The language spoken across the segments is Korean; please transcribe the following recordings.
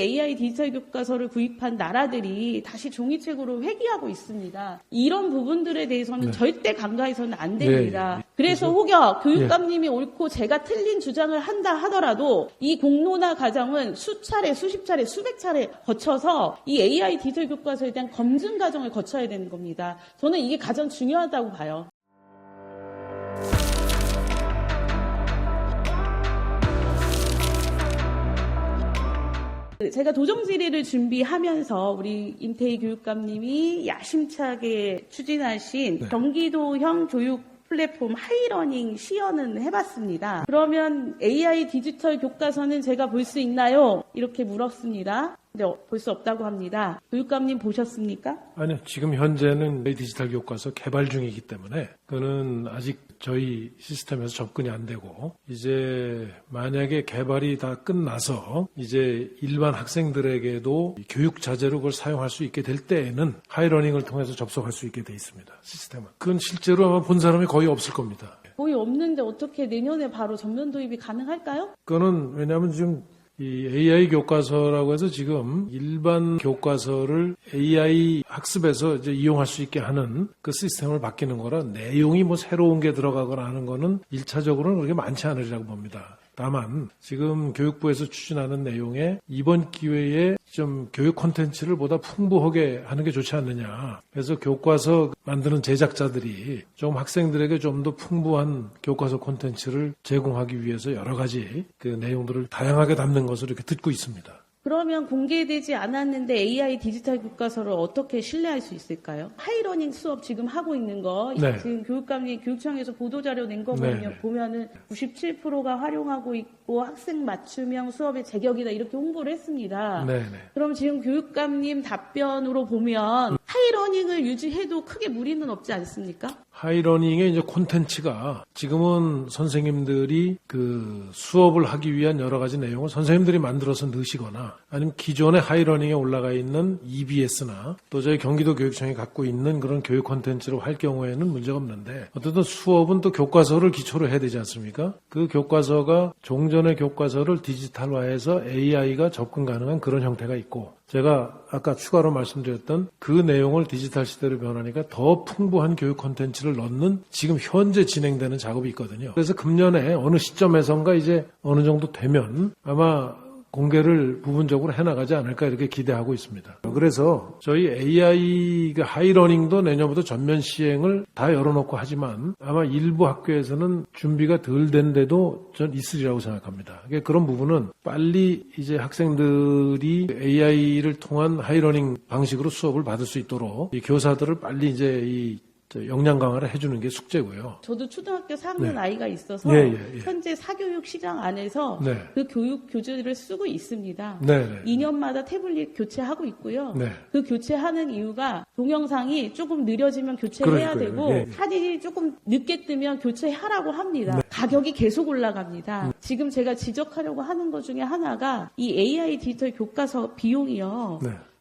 AI 디지털 교과서를 구입한 나라들이 다시 종이책으로 회귀하고 있습니다. 이런 부분들에 대해서는 절대 간과해서는 안 됩니다. 그래서 혹여 교육감님이 옳고 제가 틀린 주장을 한다 하더라도 이 공론화 과정은 수차례, 수십 차례, 수백 차례 거쳐서 이 AI 디지털 교과서에 대한 검증 과정을 거쳐야 되는 겁니다. 저는 이게 가장 중요하다고 봐요. 제가 도정 질의를 준비하면서 우리 임태희 교육감님이 야심차게 추진하신 경기도형 교육 플랫폼 하이러닝 시연은 해봤습니다. 그러면 AI 디지털 교과서는 제가 볼 수 있나요? 이렇게 물었습니다. 근데 볼 수 없다고 합니다. 교육감님 보셨습니까? 아니요. 지금 현재는 디지털 교과서 개발 중이기 때문에 그거는 아직 저희 시스템에서 접근이 안 되고 이제 만약에 개발이 다 끝나서 이제 일반 학생들에게도 교육 자재로 그걸 사용할 수 있게 될 때에는 하이러닝을 통해서 접속할 수 있게 돼 있습니다. 시스템은. 그건 실제로 아마 본 사람이 거의 없을 겁니다. 거의 없는데 어떻게 내년에 바로 전면 도입이 가능할까요? 그거는 왜냐하면 지금 이 AI 교과서라고 해서 지금 일반 교과서를 AI 학습에서 이제 이용할 수 있게 하는 그 시스템을 바뀌는 거라 내용이 뭐 새로운 게 들어가거나 하는 거는 1차적으로는 그렇게 많지 않으리라고 봅니다. 다만 지금 교육부에서 추진하는 내용에 이번 기회에 좀 교육 콘텐츠를 보다 풍부하게 하는 게 좋지 않느냐. 그래서 교과서 만드는 제작자들이 좀 학생들에게 좀 더 풍부한 교과서 콘텐츠를 제공하기 위해서 여러 가지 그 내용들을 다양하게 담는 것으로 이렇게 듣고 있습니다. 그러면 공개되지 않았는데 AI 디지털 교과서를 어떻게 신뢰할 수 있을까요? 하이러닝 수업 지금 하고 있는 거 지금 교육감님 교육청에서 보도자료 낸 거 보면은 97%가 활용하고 있고 학생 맞춤형 수업의 제격이다 이렇게 홍보를 했습니다. 그럼 지금 교육감님 답변으로 보면 하이러닝을 유지해도 크게 무리는 없지 않습니까? 하이러닝의 이제 콘텐츠가 지금은 선생님들이 그 수업을 하기 위한 여러 가지 내용을 선생님들이 만들어서 넣으시거나 아니면 기존의 하이러닝에 올라가 있는 EBS나 또 저희 경기도 교육청이 갖고 있는 그런 교육 콘텐츠로 할 경우에는 문제가 없는데 어쨌든 수업은 또 교과서를 기초로 해야 되지 않습니까? 그 교과서가 종전의 교과서를 디지털화해서 AI가 접근 가능한 그런 형태가 있고 제가 아까 추가로 말씀드렸던 그 내용을 디지털 시대로 변하니까 더 풍부한 교육 콘텐츠를 넣는 지금 현재 진행되는 작업이 있거든요. 그래서 금년에 어느 시점에선가 이제 어느 정도 되면 아마 공개를 부분적으로 해나가지 않을까 이렇게 기대하고 있습니다. 그래서 저희 AI 하이러닝도 내년부터 전면 시행을 다 열어놓고 하지만 아마 일부 학교에서는 준비가 덜 된데도 전 있으리라고 생각합니다. 그런 부분은 빨리 이제 학생들이 AI를 통한 하이러닝 방식으로 수업을 받을 수 있도록 이 교사들을 빨리 이제 이 역량 강화를 해주는 게 숙제고요. 저도 초등학교 4학년 아이가 있어서 현재 사교육 시장 안에서 그 교육 교재를 쓰고 있습니다. 2년마다 태블릿 교체하고 있고요. 그 교체하는 이유가 동영상이 조금 느려지면 교체해야 되고 사진이 조금 늦게 뜨면 교체하라고 합니다. 가격이 계속 올라갑니다. 지금 제가 지적하려고 하는 것 중에 하나가 이 AI 디지털 교과서 비용이요.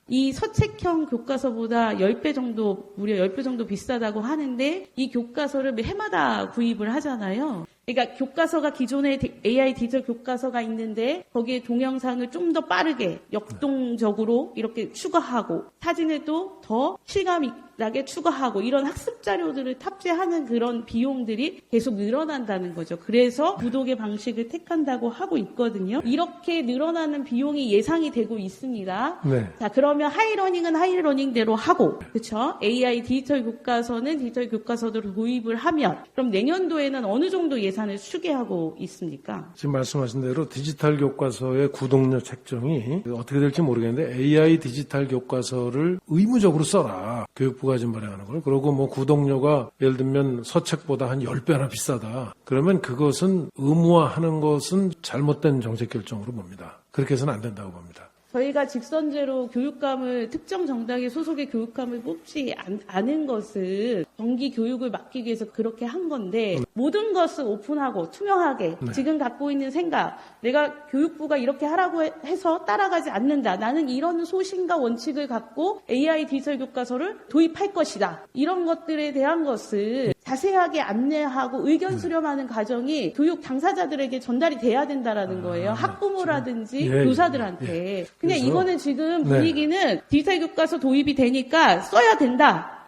이 서책형 교과서보다 10배 정도, 무려 10배 정도 비싸다고 하는데 이 교과서를 해마다 구입을 하잖아요. 그러니까 교과서가 기존에 AI 디지털 교과서가 있는데 거기에 동영상을 좀 더 빠르게 역동적으로 이렇게 추가하고 사진을 또 더 실감 있게 추가하고 이런 학습 자료들을 탑재하는 그런 비용들이 계속 늘어난다는 거죠. 그래서 구독의 방식을 택한다고 하고 있거든요. 이렇게 늘어나는 비용이 예상이 되고 있습니다. 자, 그러면 하이러닝은 하이러닝대로 하고, 그렇죠? AI 디지털 교과서는 디지털 교과서대로 도입을 하면 그럼 내년도에는 어느 정도 예산을 추계하고 있습니까? 지금 말씀하신 대로 디지털 교과서의 구독료 책정이 어떻게 될지 모르겠는데 AI 디지털 교과서를 의무적으로 써라. 교육부가 지금 발행하는 걸. 그리고 뭐 구독료가 예를 들면 서책보다 한 10배나 비싸다. 그러면 그것은 의무화하는 것은 잘못된 정책 결정으로 봅니다. 그렇게 해서는 안 된다고 봅니다. 저희가 직선제로 교육감을 특정 정당의 소속의 교육감을 뽑지 않은 것은 정기 교육을 맡기기 위해서 그렇게 한 건데 모든 것을 오픈하고 투명하게 지금 갖고 있는 생각, 내가 교육부가 이렇게 하라고 해서 따라가지 않는다. 나는 이런 소신과 원칙을 갖고 AI 디지털 교과서를 도입할 것이다. 이런 것들에 대한 것을 자세하게 안내하고 의견 수렴하는 과정이 교육 당사자들에게 전달이 돼야 된다라는 거예요. 학부모라든지 교사들한테. 근데 이거는 지금 분위기는 디지털 교과서 도입이 되니까 써야 된다.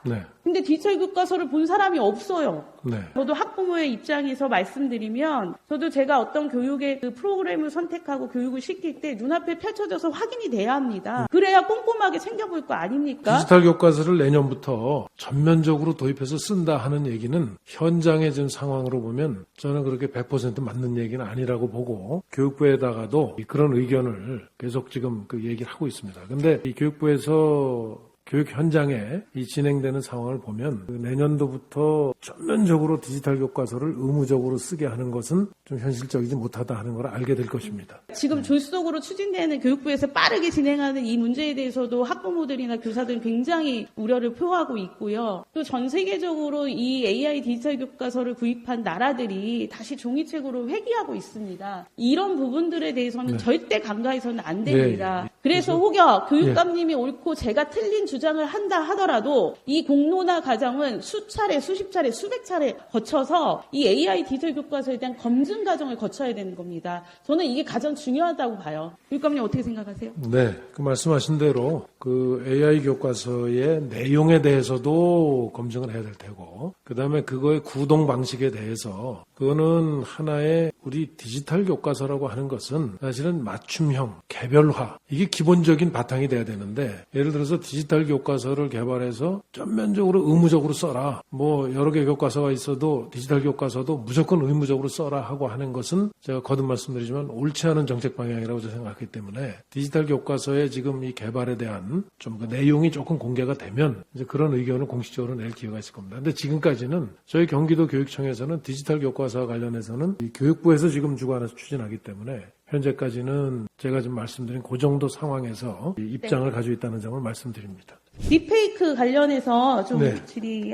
근데 디지털 교과서를 본 사람이 없어요. 저도 학부모의 입장에서 말씀드리면 저도 제가 어떤 교육의 그 프로그램을 선택하고 교육을 시킬 때 눈앞에 펼쳐져서 확인이 돼야 합니다. 그래야 꼼꼼하게 챙겨볼 거 아닙니까? 디지털 교과서를 내년부터 전면적으로 도입해서 쓴다 하는 얘기는 현장의 지금 상황으로 보면 저는 그렇게 100% 맞는 얘기는 아니라고 보고 교육부에다가도 그런 의견을 계속 지금 그 얘기를 하고 있습니다. 근데 이 교육부에서 교육 현장에 이 진행되는 상황을 보면 내년도부터 전면적으로 디지털 교과서를 의무적으로 쓰게 하는 것은 좀 현실적이지 못하다 하는 걸 알게 될 것입니다. 지금 졸속으로 추진되는 교육부에서 빠르게 진행하는 이 문제에 대해서도 학부모들이나 교사들은 굉장히 우려를 표하고 있고요. 또 전 세계적으로 이 AI 디지털 교과서를 구입한 나라들이 다시 종이책으로 회귀하고 있습니다. 이런 부분들에 대해서는 절대 간과해서는 안 됩니다. 그래서 혹여 교육감님이 옳고 제가 틀린 주장을 한다 하더라도 이 공론화 과정은 수십 차례, 수백 차례 거쳐서 이 AI 디지털 교과서에 대한 검증 과정을 거쳐야 되는 겁니다. 저는 이게 가장 중요하다고 봐요. 교육감님 어떻게 생각하세요? 네, 그 말씀하신 대로 그 AI 교과서의 내용에 대해서도 검증을 해야 될 테고, 그 다음에 그거의 구동 방식에 대해서 그거는 하나의 우리 디지털 교과서라고 하는 것은 사실은 맞춤형, 개별화 이게 기본적인 바탕이 돼야 되는데 예를 들어서 디지털 교과서를 개발해서 전면적으로 의무적으로 써라. 뭐 여러 개 교과서가 있어도 디지털 교과서도 무조건 의무적으로 써라 하고 하는 것은 제가 거듭 말씀드리지만 옳지 않은 정책 방향이라고 저는 생각하기 때문에 디지털 교과서의 지금 이 개발에 대한 좀 그 내용이 조금 공개가 되면 이제 그런 의견을 공식적으로 낼 기회가 있을 겁니다. 근데 지금까지는 저희 경기도 교육청에서는 디지털 교과서와 관련해서는 이 교육부에서 지금 주관해서 추진하기 때문에 현재까지는 제가 지금 말씀드린 그 정도 상황에서 입장을 가지고 있다는 점을 말씀드립니다. 딥페이크 관련해서 좀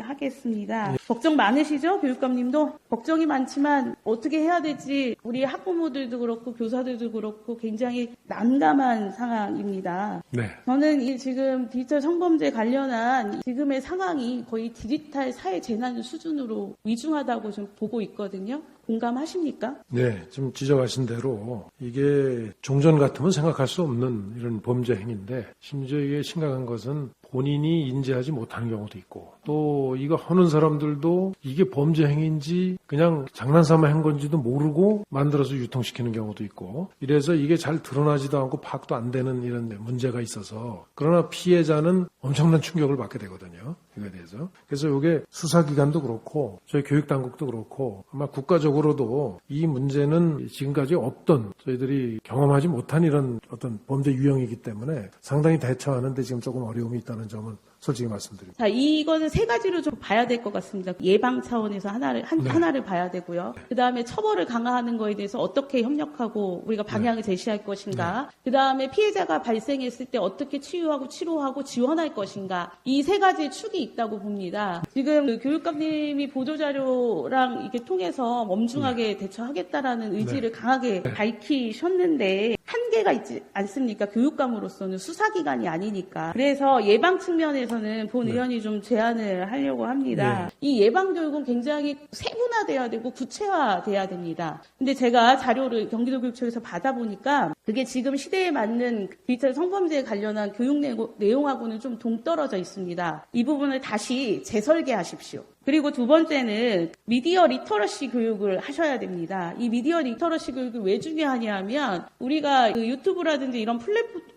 질의하겠습니다. 걱정 많으시죠? 교육감님도? 걱정이 많지만 어떻게 해야 될지 우리 학부모들도 그렇고 교사들도 그렇고 굉장히 난감한 상황입니다. 저는 지금 디지털 성범죄 관련한 지금의 상황이 거의 디지털 사회 재난 수준으로 위중하다고 좀 보고 있거든요. 공감하십니까? 네, 지금 지적하신 대로 이게 종전 같으면 생각할 수 없는 이런 범죄 행위인데 심지어 이게 심각한 것은 본인이 인지하지 못하는 경우도 있고 또 이거 하는 사람들도 이게 범죄 행위인지 그냥 장난삼아 한 건지도 모르고 만들어서 유통시키는 경우도 있고 이래서 이게 잘 드러나지도 않고 파악도 안 되는 이런 문제가 있어서 그러나 피해자는 엄청난 충격을 받게 되거든요. 이거에 대해서. 그래서 이게 수사기관도 그렇고 저희 교육당국도 그렇고 아마 국가적으로도 이 문제는 지금까지 없던 저희들이 경험하지 못한 이런 어떤 범죄 유형이기 때문에 상당히 대처하는 데 지금 조금 어려움이 있다는 점은 솔직히 말씀드립니다. 자, 이거는 세 가지로 좀 봐야 될 것 같습니다. 예방 차원에서 하나를 봐야 되고요. 그 다음에 처벌을 강화하는 거에 대해서 어떻게 협력하고 우리가 방향을 제시할 것인가. 그 다음에 피해자가 발생했을 때 어떻게 치유하고 치료하고 지원할 것인가. 이 세 가지 축이 있다고 봅니다. 지금 그 교육감님이 보도자료랑 이렇게 통해서 엄중하게 대처하겠다라는 의지를 강하게 밝히셨는데 한계가 있지 않습니까? 교육감으로서는 수사기관이 아니니까. 그래서 예방 측면에서는 본 의원이 좀 제안을 하려고 합니다. 이 예방교육은 굉장히 세분화돼야 되고 구체화돼야 됩니다. 근데 제가 자료를 경기도교육청에서 받아보니까 그게 지금 시대에 맞는 디지털 성범죄에 관련한 교육 내용하고는 좀 동떨어져 있습니다. 이 부분을 다시 재설계하십시오. 그리고 두 번째는 미디어 리터러시 교육을 하셔야 됩니다. 이 미디어 리터러시 교육이 왜 중요하냐 하면 우리가 그 유튜브라든지 이런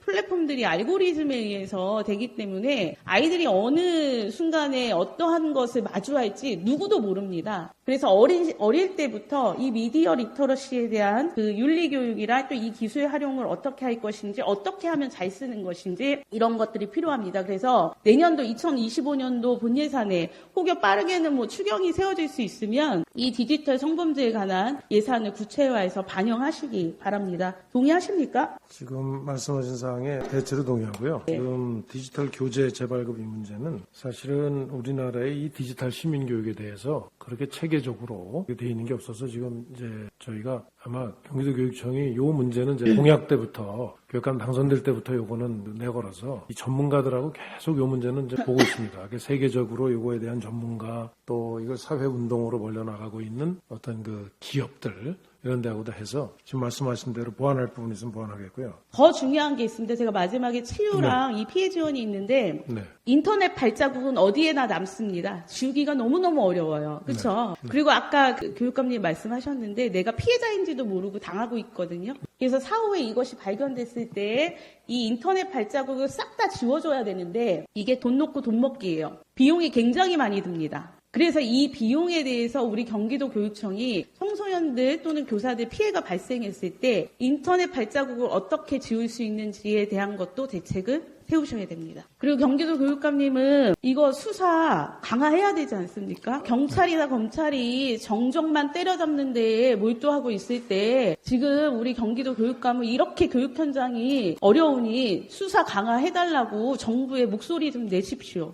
플랫폼들이 알고리즘에 의해서 되기 때문에 아이들이 어느 순간에 어떠한 것을 마주할지 누구도 모릅니다. 그래서 어릴 때부터 이 미디어 리터러시에 대한 그 윤리 교육이랑 또 이 기술의 활용을 어떻게 할 것인지 어떻게 하면 잘 쓰는 것인지 이런 것들이 필요합니다. 그래서 내년도 2025년도 본 예산에 혹여 빠르게는 뭐 추경이 세워질 수 있으면 이 디지털 성범죄에 관한 예산을 구체화해서 반영하시기 바랍니다. 동의하십니까? 지금 말씀하신 사항에 대체로 동의하고요. 네. 지금 디지털 교재 재발급 이 문제는 사실은 우리나라의 이 디지털 시민교육에 대해서 그렇게 체계적으로 돼 있는 게 없어서 지금 이제 저희가 아마 경기도교육청이 요 문제는 이제 공약 때부터 교육감 당선될 때부터 요거는 내걸어서 이 전문가들하고 계속 요 문제는 이제 보고 있습니다. 세계적으로 요거에 대한 전문가 또 이걸 사회 운동으로 벌려나가고 있는 어떤 그 기업들 이런 데하고도 해서 지금 말씀하신 대로 보완할 부분이 있으면 보완하겠고요. 더 중요한 게 있습니다. 제가 마지막에 치유랑 이 피해 지원이 있는데 인터넷 발자국은 어디에나 남습니다. 지우기가 너무너무 어려워요. 그렇죠? 그리고 아까 교육감님 말씀하셨는데 내가 피해자인지도 모르고 당하고 있거든요. 그래서 사후에 이것이 발견됐을 때 이 인터넷 발자국을 싹 다 지워줘야 되는데 이게 돈 놓고 돈 먹기예요. 비용이 굉장히 많이 듭니다. 그래서 이 비용에 대해서 우리 경기도 교육청이 청소년들 또는 교사들 피해가 발생했을 때 인터넷 발자국을 어떻게 지울 수 있는지에 대한 것도 대책을 세우셔야 됩니다. 그리고 경기도 교육감님은 이거 수사 강화해야 되지 않습니까? 경찰이나 검찰이 정적만 때려잡는 데에 몰두하고 있을 때 지금 우리 경기도 교육감은 이렇게 교육 현장이 어려우니 수사 강화해달라고 정부의 목소리 좀 내십시오.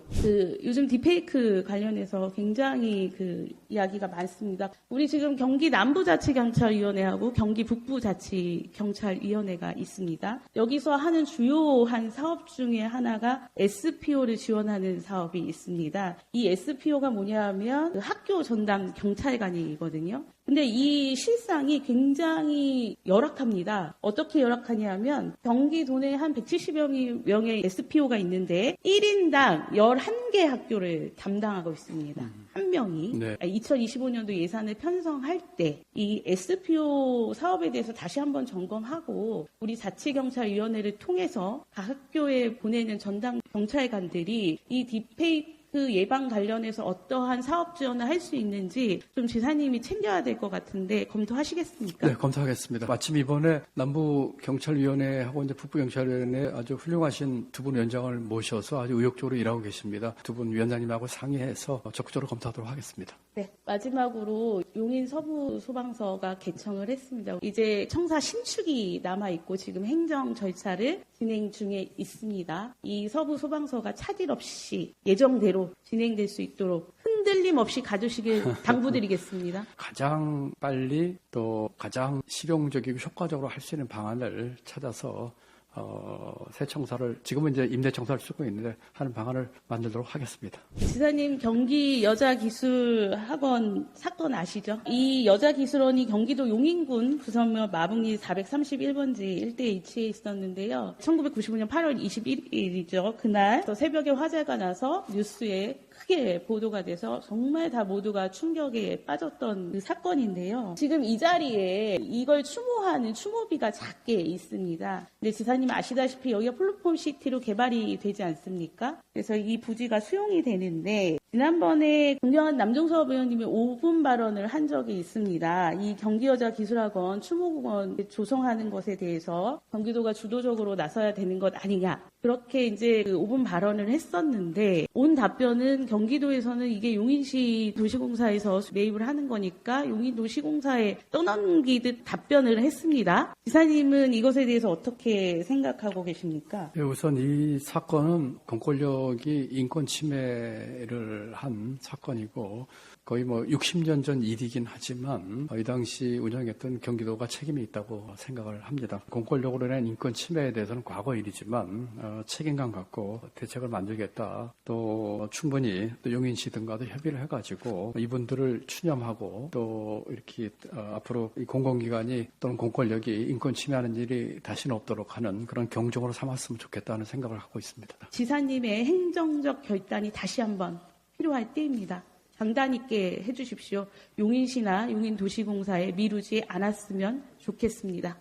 요즘 딥페이크 관련해서 굉장히 이야기가 많습니다. 우리 지금 경기 남부자치경찰위원회하고 경기 북부자치경찰위원회가 있습니다. 여기서 하는 주요한 사업 중에 하나가 SPO를 지원하는 사업이 있습니다. 이 SPO가 뭐냐 하면 학교 전담 경찰관이거든요. 근데 이 실상이 굉장히 열악합니다. 어떻게 열악하냐 하면 경기도 내 한 170여 명의 SPO가 있는데 1인당 11개 학교를 담당하고 있습니다. 한 명이. 네. 2025년도 예산을 편성할 때 이 SPO 사업에 대해서 다시 한번 점검하고 우리 자치경찰위원회를 통해서 각 학교에 보내는 전담 경찰관들이 이 딥페이크 예방 관련해서 어떠한 사업 지원을 할 수 있는지 좀 지사님이 챙겨야 될 것 같은데 검토하시겠습니까? 네, 검토하겠습니다. 마침 이번에 남부경찰위원회하고 이제 북부경찰위원회 아주 훌륭하신 두 분 위원장을 모셔서 아주 의욕적으로 일하고 계십니다. 두 분 위원장님하고 상의해서 적극적으로 검토하도록 하겠습니다. 네, 마지막으로 용인 서부 소방서가 개청을 했습니다. 이제 청사 신축이 남아있고 지금 행정 절차를 진행 중에 있습니다. 이 서부 소방서가 차질 없이 예정대로 진행될 수 있도록 흔들림 없이 가주시길 당부드리겠습니다. 가장 빨리 또 가장 실용적이고 효과적으로 할 수 있는 방안을 찾아서 새 청사를 지금은 이제 임대 청사를 쓰고 있는데 하는 방안을 만들도록 하겠습니다. 지사님 경기 여자기술학원 사건 아시죠? 이 여자기술원이 경기도 용인군 부천면 마북리 431번지 일대에 위치해 있었는데요. 1995년 8월 21일이죠. 그날 새벽에 화재가 나서 뉴스에 크게 보도가 돼서 정말 다 모두가 충격에 빠졌던 그 사건인데요. 지금 이 자리에 이걸 추모하는 추모비가 작게 있습니다. 근데 지사님 아시다시피 여기가 플랫폼시티로 개발이 되지 않습니까? 그래서 이 부지가 수용이 되는데 지난번에 존경한 남종섭 의원님이 5분 발언을 한 적이 있습니다. 이 경기여자기술학원 추모공원 조성하는 것에 대해서 경기도가 주도적으로 나서야 되는 것 아니냐. 그렇게 이제 5분 발언을 했었는데 온 답변은 경기도에서는 이게 용인시 도시공사에서 매입을 하는 거니까 용인도시공사에 떠넘기듯 답변을 했습니다. 지사님은 이것에 대해서 어떻게 생각하고 계십니까? 네, 우선 이 사건은 공권력이 인권 침해를 한 사건이고 거의 60년 전 일이긴 하지만 이 당시 운영했던 경기도가 책임이 있다고 생각을 합니다. 공권력으로 인한 인권 침해에 대해서는 과거 일이지만 책임감 갖고 대책을 만들겠다. 또 충분히 또 용인시 등과도 협의를 해가지고 이분들을 추념하고 또 이렇게 앞으로 이 공공기관이 또는 공권력이 인권 침해하는 일이 다시는 없도록 하는 그런 경종으로 삼았으면 좋겠다는 생각을 하고 있습니다. 지사님의 행정적 결단이 다시 한번 필요할 때입니다. 장단 있게 해주십시오. 용인시나 용인도시공사에 미루지 않았으면 좋겠습니다.